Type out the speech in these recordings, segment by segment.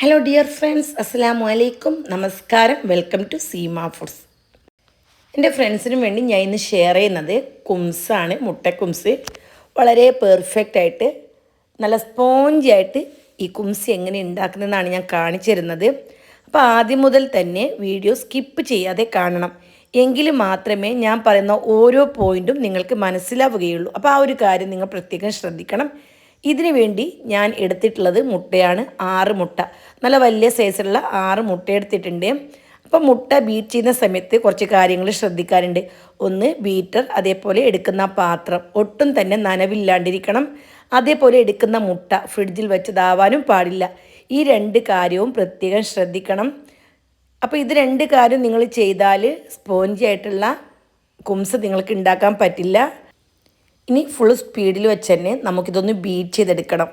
Hello dear friends, അസ്സലാമു അലൈക്കും. നമസ്കാരം. Welcome to Seema foods. എൻ്റെ ഫ്രണ്ട്സിനും വേണ്ടി ഞാൻ ഇന്ന് ഷെയർ ചെയ്യുന്നത് കുംസാണ്, മുട്ട കുംസ്. വളരെ പെർഫെക്റ്റ് ആയിട്ട് നല്ല സ്പോഞ്ചി ആയിട്ട് ഈ കുംസ് എങ്ങനെ ഉണ്ടാക്കുന്നതെന്നാണ് ഞാൻ കാണിച്ചു തരുന്നത്. അപ്പോൾ ആദ്യം മുതൽ തന്നെ വീഡിയോ സ്കിപ്പ് ചെയ്യാതെ കാണണം. എങ്കിൽ മാത്രമേ ഞാൻ പറയുന്ന ഓരോ പോയിൻറ്റും നിങ്ങൾക്ക് മനസ്സിലാവുകയുള്ളൂ. അപ്പോൾ ആ ഒരു കാര്യം നിങ്ങൾ പ്രത്യേകം ശ്രദ്ധിക്കണം. ഇതിനു വേണ്ടി ഞാൻ എടുത്തിട്ടുള്ളത് മുട്ടയാണ്. 6 മുട്ട, നല്ല വലിയ സൈസിലുള്ള 6 മുട്ട എടുത്തിട്ടുണ്ട്. അപ്പം മുട്ട ബീറ്റ് ചെയ്യുന്ന സമയത്ത് കുറച്ച് കാര്യങ്ങൾ ശ്രദ്ധിക്കാറുണ്ട്. ഒന്ന്, ബീറ്റർ, അതേപോലെ എടുക്കുന്ന പാത്രം ഒട്ടും തന്നെ നനവില്ലാണ്ടിരിക്കണം. അതേപോലെ എടുക്കുന്ന മുട്ട ഫ്രിഡ്ജിൽ വെച്ചതാവാനും പാടില്ല. ഈ 2 കാര്യവും പ്രത്യേകം ശ്രദ്ധിക്കണം. അപ്പോൾ ഇത് 2 കാര്യം നിങ്ങൾ ചെയ്താൽ സ്പോഞ്ചി ആയിട്ടുള്ള കുംസ് നിങ്ങൾക്ക് ഉണ്ടാക്കാൻ പറ്റില്ല. ഇനി ഫുൾ സ്പീഡിൽ വെച്ച് തന്നെ നമുക്കിതൊന്ന് ബീറ്റ് ചെയ്തെടുക്കണം.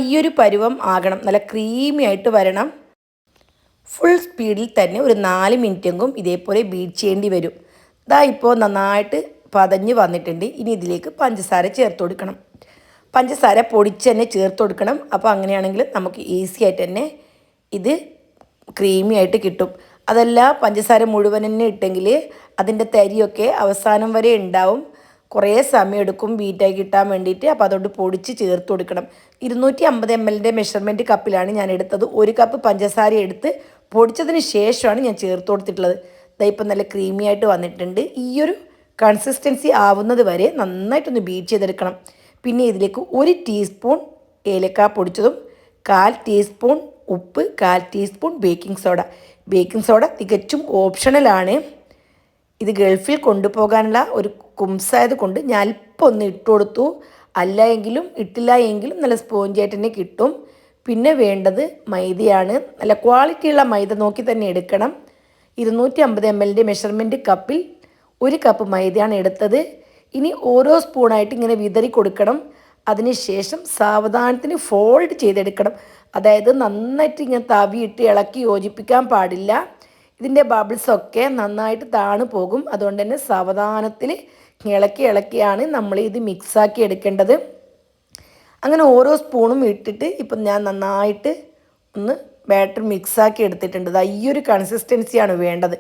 ഈ ഒരു പരുവം ആകണം, നല്ല ക്രീമി ആയിട്ട് വരണം. ഫുൾ സ്പീഡിൽ തന്നെ ഒരു 4 മിനിറ്റെങ്കിലും ഇതേപോലെ ബീറ്റ് ചെയ്യേണ്ടി വരും. ഇപ്പോൾ നന്നായിട്ട് പതഞ്ഞ് വന്നിട്ടുണ്ട്. ഇനി ഇതിലേക്ക് പഞ്ചസാര ചേർത്ത് കൊടുക്കണം. പഞ്ചസാര പൊടിച്ച് തന്നെ ചേർത്ത് കൊടുക്കണം. അപ്പോൾ അങ്ങനെയാണെങ്കിൽ നമുക്ക് ഈസി ആയിട്ട് തന്നെ ഇത് ക്രീമി ആയിട്ട് കിട്ടും. അതല്ല, പഞ്ചസാര മുഴുവൻ തന്നെ ഇട്ടെങ്കിൽ അതിൻ്റെ തരിയൊക്കെ അവസാനം വരെ ഉണ്ടാവും. കുറേ സമയം എടുക്കും ബീറ്റായി കിട്ടാൻ വേണ്ടിയിട്ട്. അപ്പോൾ അതുകൊണ്ട് പൊടിച്ച് ചേർത്ത് കൊടുക്കണം. 250 ml മെഷർമെൻറ്റ് കപ്പിലാണ് ഞാൻ എടുത്തത്. 1 കപ്പ് പഞ്ചസാര എടുത്ത് പൊടിച്ചതിന് ശേഷമാണ് ഞാൻ ചേർത്ത് കൊടുത്തിട്ടുള്ളത്. ഇപ്പം നല്ല ക്രീമി ആയിട്ട് വന്നിട്ടുണ്ട്. ഈ ഒരു കൺസിസ്റ്റൻസി ആവുന്നത് വരെ നന്നായിട്ടൊന്ന് ബീറ്റ് ചെയ്തെടുക്കണം. പിന്നെ ഇതിലേക്ക് 1 ടീസ്പൂൺ ഏലക്ക പൊടിച്ചതും, 1/4 ടീസ്പൂൺ ഉപ്പ്, 1/4 teaspoon baking soda. Baking soda തികച്ചും ഓപ്ഷണലാണ്. ഇത് ഗൾഫിൽ കൊണ്ടുപോകാനുള്ള ഒരു കുംസായത് കൊണ്ട് ഞാൻ അല്പം ഒന്ന് ഇട്ട് കൊടുത്തു. അല്ല എങ്കിലും ഇട്ടില്ല എങ്കിലും നല്ല സ്പോഞ്ചായിട്ട് തന്നെ കിട്ടും. പിന്നെ വേണ്ടത് മൈദയാണ്. നല്ല ക്വാളിറ്റിയുള്ള മൈദ നോക്കി തന്നെ എടുക്കണം. 250 ml മെഷർമെൻറ്റ് കപ്പിൽ 1 കപ്പ് മൈദയാണ് എടുത്തത്. ഇനി ഓരോ സ്പൂണായിട്ട് ഇങ്ങനെ വിതറി കൊടുക്കണം. അതിനുശേഷം സാവധാനത്തിന് ഫോൾഡ് ചെയ്തെടുക്കണം. അതായത് നന്നായിട്ട് ഇങ്ങനെ തവിയിട്ട് ഇളക്കി യോജിപ്പിക്കാൻ പാടില്ല. ഇതിൻ്റെ ബബിൾസൊക്കെ നന്നായിട്ട് താണു പോകും. അതുകൊണ്ട് തന്നെ സാവധാനത്തിൽ ഇളക്കിയാണ് നമ്മൾ ഇത് മിക്സാക്കി എടുക്കേണ്ടത്. അങ്ങനെ ഓരോ സ്പൂണും ഇട്ടിട്ട് ഇപ്പം ഞാൻ നന്നായിട്ട് ഒന്ന് ബാറ്റർ മിക്സാക്കി എടുത്തിട്ടുണ്ട്. ഈ ഒരു കൺസിസ്റ്റൻസിയാണ് വേണ്ടത്.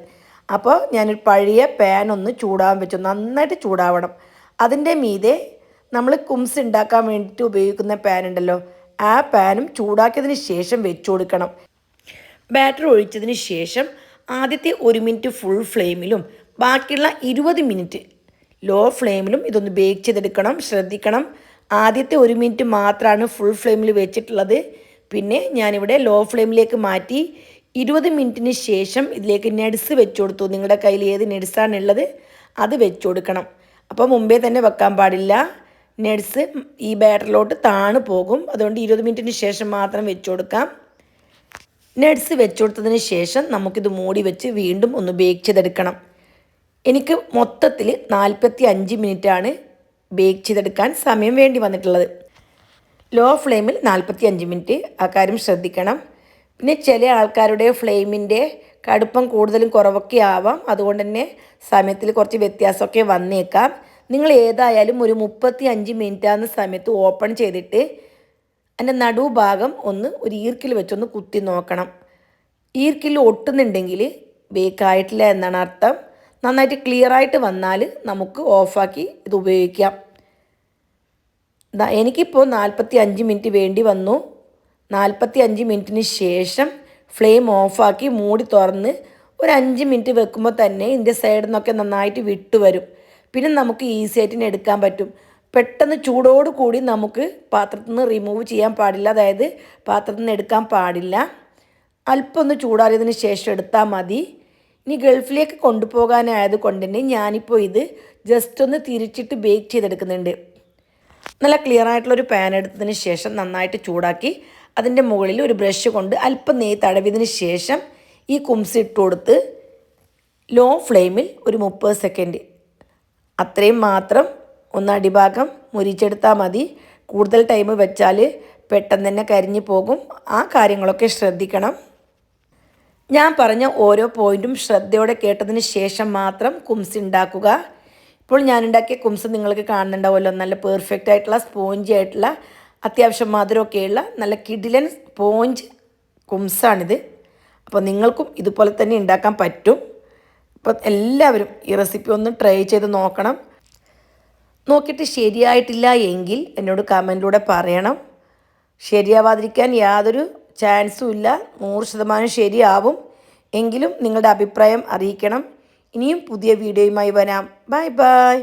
അപ്പോൾ ഞാനൊരു പഴയ പാൻ ഒന്ന് ചൂടാൻ വെച്ചു. നന്നായിട്ട് ചൂടാവണം. അതിൻ്റെ മീതെ നമ്മൾ കുംസ് ഉണ്ടാക്കാൻ വേണ്ടിയിട്ട് ഉപയോഗിക്കുന്ന പാൻ ഉണ്ടല്ലോ, ആ പാനും ചൂടാക്കിയതിന് ശേഷം വെച്ചു കൊടുക്കണം. ബാറ്റർ ഒഴിച്ചതിന് ശേഷം ആദ്യത്തെ 1 മിനിറ്റ് ഫുൾ ഫ്ലെയിമിലും ബാക്കിയുള്ള 20 മിനിറ്റ് ലോ ഫ്ലെയിമിലും ഇതൊന്ന് ബേക്ക് ചെയ്തെടുക്കണം. ശ്രദ്ധിക്കണം, ആദ്യത്തെ 1 മിനിറ്റ് മാത്രമാണ് ഫുൾ ഫ്ലെയിമിൽ വെച്ചിട്ടുള്ളത്. പിന്നെ ഞാനിവിടെ ലോ ഫ്ലെയിമിലേക്ക് മാറ്റി 20 മിനിറ്റിന് ശേഷം ഇതിലേക്ക് നട്സ് വെച്ച് കൊടുത്തു. നിങ്ങളുടെ കയ്യിൽ ഏത് നട്സാണുള്ളത് അത് വെച്ച് കൊടുക്കണം. അപ്പോൾ മുമ്പേ തന്നെ വെക്കാൻ പാടില്ല. നട്സ് ഈ ബാറ്ററിലോട്ട് താണു പോകും. അതുകൊണ്ട് 20 മിനിറ്റിന് ശേഷം മാത്രം വെച്ച് കൊടുക്കാം. നട്സ് വെച്ച് കൊടുത്തതിന് ശേഷം നമുക്കിത് മൂടി വെച്ച് വീണ്ടും ഒന്ന് ബേക്ക് ചെയ്തെടുക്കണം. എനിക്ക് മൊത്തത്തിൽ 45 മിനിറ്റാണ് ബേക്ക് ചെയ്തെടുക്കാൻ സമയം വേണ്ടി വന്നിട്ടുള്ളത്. ലോ ഫ്ലെയിമിൽ 45 മിനിറ്റ്, ആ കാര്യം ശ്രദ്ധിക്കണം. പിന്നെ ചില ആൾക്കാരുടെ ഫ്ലെയിമിൻ്റെ കടുപ്പം കൂടുതലും കുറവൊക്കെ ആവാം. അതുകൊണ്ട് തന്നെ സമയത്തിൽ കുറച്ച് വ്യത്യാസമൊക്കെ വന്നേക്കാം. നിങ്ങൾ ഏതായാലും ഒരു 35 മിനിറ്റാകുന്ന സമയത്ത് ഓപ്പൺ ചെയ്തിട്ട് അതിൻ്റെ നടുഭാഗം ഒന്ന് ഒരു ഈർക്കിൽ വെച്ചൊന്ന് കുത്തി നോക്കണം. ഈർക്കിൽ ഒട്ടുന്നുണ്ടെങ്കിൽ ബേക്കായിട്ടില്ല എന്നാണ് അർത്ഥം. നന്നായിട്ട് ക്ലിയറായിട്ട് വന്നാൽ നമുക്ക് ഓഫാക്കി ഇത് ഉപയോഗിക്കാം. എനിക്കിപ്പോൾ 45 മിനിറ്റ് വേണ്ടി വന്നു. 45 മിനിറ്റിന് ശേഷം ഫ്ലെയിം ഓഫാക്കി മൂടി തുറന്ന് ഒരു 5 മിനിറ്റ് വെക്കുമ്പോൾ തന്നെ ഇതിൻ്റെ സൈഡിൽ നിന്നൊക്കെ നന്നായിട്ട് വിട്ടു വരും. പിന്നെ നമുക്ക് ഈസി ആയിട്ട് എടുക്കാൻ പറ്റും. പെട്ടെന്ന് ചൂടോട് കൂടി നമുക്ക് പാത്രത്തിൽ നിന്ന് റിമൂവ് ചെയ്യാൻ പാടില്ല. അതായത് പാത്രത്തിൽ നിന്ന് എടുക്കാൻ പാടില്ല. അല്പം ഒന്ന് ചൂടാറിയതിന് ശേഷം എടുത്താൽ മതി. ഇനി ഗൾഫിലേക്ക് കൊണ്ടുപോകാനായത് കൊണ്ട് തന്നെ ഞാനിപ്പോൾ ഇത് ജസ്റ്റ് ഒന്ന് തിരിച്ചിട്ട് ബേക്ക് ചെയ്തെടുക്കുന്നുണ്ട്. നല്ല ക്ലിയർ ആയിട്ടുള്ളൊരു പാൻ എടുത്തതിന് ശേഷം നന്നായിട്ട് ചൂടാക്കി അതിൻ്റെ മുകളിൽ ഒരു ബ്രഷ് കൊണ്ട് അല്പം നെയ്യ് തടവിയതിന് ശേഷം ഈ കുംസ് ഇട്ട് കൊടുത്ത് ലോ ഫ്ലെയിമിൽ ഒരു 30 സെക്കൻഡ് അത്രയും മാത്രം ഒന്ന് അടിഭാഗം മുരിച്ചെടുത്താൽ മതി. കൂടുതൽ ടൈം വെച്ചാൽ പെട്ടെന്ന് തന്നെ കരിഞ്ഞു പോകും. ആ കാര്യങ്ങളൊക്കെ ശ്രദ്ധിക്കണം. ഞാൻ പറഞ്ഞ ഓരോ പോയിൻറ്റും ശ്രദ്ധയോടെ കേട്ടതിന് ശേഷം മാത്രം കുംസ് ഉണ്ടാക്കുക. ഇപ്പോൾ ഞാൻ ഉണ്ടാക്കിയ കുംസ് നിങ്ങൾക്ക് കാണുന്നുണ്ടാവുമല്ലോ. നല്ല പെർഫെക്റ്റ് ആയിട്ടുള്ള സ്പോഞ്ചി ആയിട്ടുള്ള അത്യാവശ്യം മധുരമൊക്കെയുള്ള നല്ല കിടിലൻ സ്പോഞ്ച് കുംസാണിത്. അപ്പോൾ നിങ്ങൾക്കും ഇതുപോലെ തന്നെ ഉണ്ടാക്കാൻ പറ്റും. അപ്പോൾ എല്ലാവരും ഈ റെസിപ്പി ഒന്ന് ട്രൈ ചെയ്ത് നോക്കണം. നോക്കിയിട്ട് ശരിയായിട്ടില്ല എങ്കിൽ എന്നോട് കമൻറ്റിലൂടെ പറയണം. ശരിയാവാതിരിക്കാൻ യാതൊരു ചാൻസും ഇല്ല, 100% ശരിയാവും. എങ്കിലും നിങ്ങളുടെ അഭിപ്രായം അറിയിക്കണം. ഇനിയും പുതിയ വീഡിയോയുമായി വരാം. Bye bye.